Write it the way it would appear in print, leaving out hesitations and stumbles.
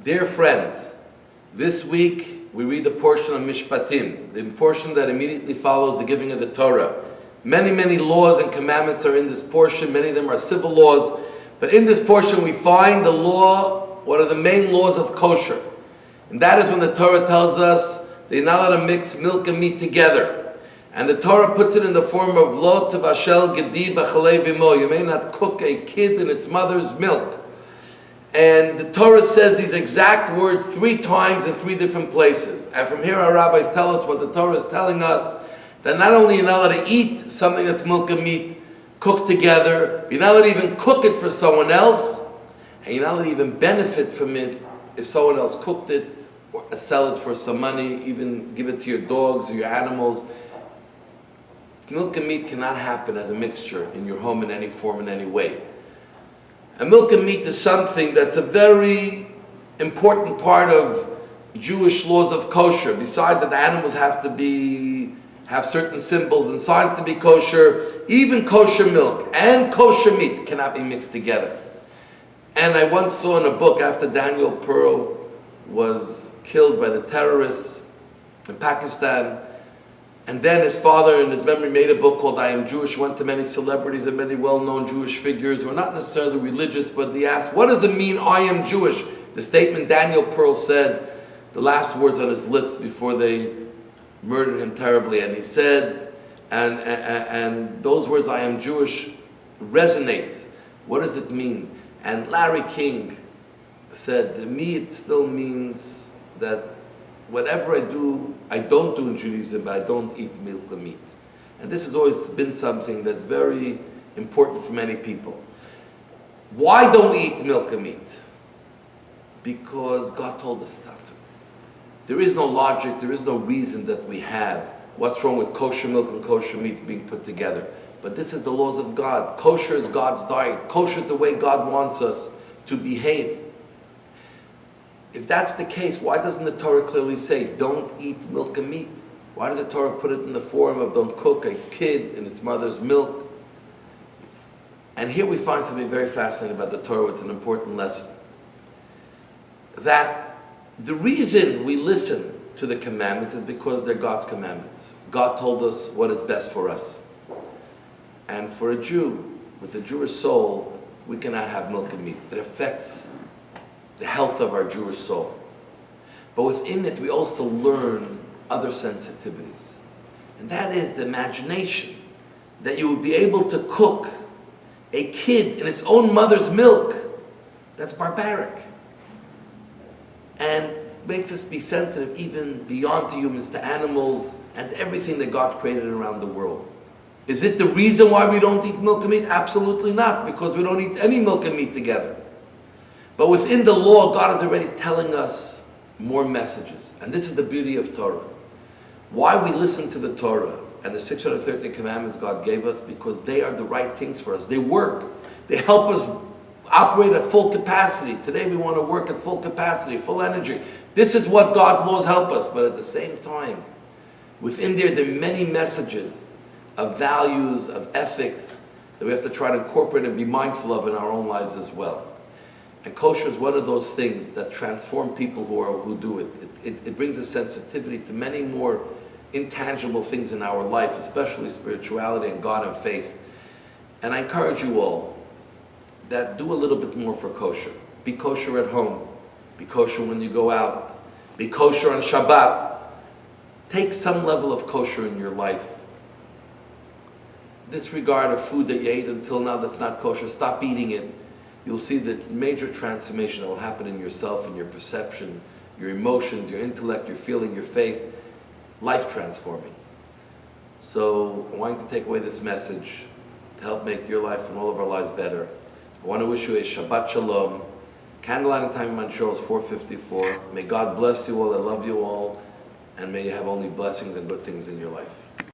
Dear friends, this week we read the portion of Mishpatim, the portion that immediately follows the giving of the Torah. Many, many laws and commandments are in this portion. Many of them are civil laws. But in this portion we find the law, one of the main laws of kosher. And that is when the Torah tells us that you're not allowed to mix milk and meat together. And the Torah puts it in the form of lo tevashel gedi b'chalei v'mo. You may not cook a kid in its mother's milk. And the Torah says these exact words 3 times in 3 different places. And from here our rabbis tell us what the Torah is telling us, that not only you're not allowed to eat something that's milk and meat cooked together, but you're not allowed to even cook it for someone else, and you're not allowed to even benefit from it if someone else cooked it, or sell it for some money, even give it to your dogs or your animals. Milk and meat cannot happen as a mixture in your home in any form, in any way. And milk and meat is something that's a very important part of Jewish laws of kosher. Besides that the animals have certain symbols and signs to be kosher, even kosher milk and kosher meat cannot be mixed together. And I once saw in a book, after Daniel Pearl was killed by the terrorists in Pakistan, and then his father, in his memory, made a book called I Am Jewish, went to many celebrities and many well-known Jewish figures who were not necessarily religious, but he asked, what does it mean, I am Jewish? The statement Daniel Pearl said, the last words on his lips before they murdered him terribly, and he said, and those words, I am Jewish, resonates. What does it mean? And Larry King said, to me it still means that whatever I don't do in Judaism, but I don't eat milk and meat. And this has always been something that's very important for many people. Why don't we eat milk and meat? Because God told us not to. There is no logic, there is no reason that we have. What's wrong with kosher milk and kosher meat being put together? But this is the laws of God. Kosher is God's diet. Kosher is the way God wants us to behave. If that's the case, why doesn't the Torah clearly say, don't eat milk and meat? Why does the Torah put it in the form of don't cook a kid in its mother's milk? And here we find something very fascinating about the Torah with an important lesson. That the reason we listen to the commandments is because they're God's commandments. God told us what is best for us. And for a Jew, with the Jewish soul, we cannot have milk and meat. It affects the health of our Jewish soul. But within it, we also learn other sensitivities. And that is the imagination, that you would be able to cook a kid in its own mother's milk. That's barbaric. And makes us be sensitive even beyond to humans, to animals, and to everything that God created around the world. Is it the reason why we don't eat milk and meat? Absolutely not, because we don't eat any milk and meat together. But within the law, God is already telling us more messages. And this is the beauty of Torah. Why we listen to the Torah and the 613 commandments God gave us, because they are the right things for us. They work. They help us operate at full capacity. Today we want to work at full capacity, full energy. This is what God's laws help us. But at the same time, within there are many messages of values, of ethics, that we have to try to incorporate and be mindful of in our own lives as well. And kosher is one of those things that transform people who do it. It brings a sensitivity to many more intangible things in our life, especially spirituality and God and faith. And I encourage you all that do a little bit more for kosher. Be kosher at home. Be kosher when you go out. Be kosher on Shabbat. Take some level of kosher in your life. Disregard of food that you ate until now that's not kosher. Stop eating it. You'll see the major transformation that will happen in yourself, in your perception, your emotions, your intellect, your feeling, your faith. Life transforming. So I want to take away this message to help make your life and all of our lives better. I want to wish you a Shabbat Shalom. Candlelight time in Montreal is 4:54. May God bless you all. I love you all. And may you have only blessings and good things in your life.